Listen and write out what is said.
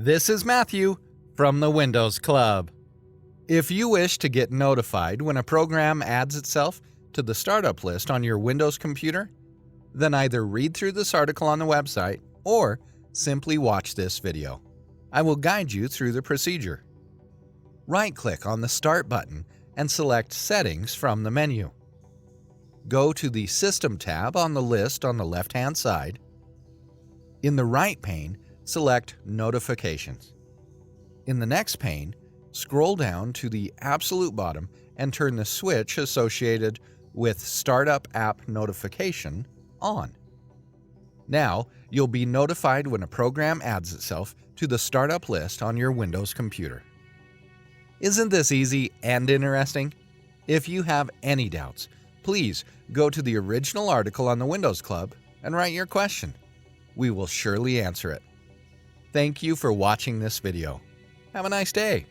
This is Matthew from the Windows Club. If you wish to get notified when a program adds itself to the startup list on your Windows computer, then either read through this article on the website or simply watch this video. I will guide you through the procedure. Right-click on the Start button and select Settings from the menu. Go to the System tab on the list on the left-hand side. In the right pane, select Notifications. In the next pane, scroll down to the absolute bottom and turn the switch associated with Startup App Notification on. Now, you'll be notified when a program adds itself to the startup list on your Windows computer. Isn't this easy and interesting? If you have any doubts, please go to the original article on the Windows Club and write your question. We will surely answer it. Thank you for watching this video. Have a nice day.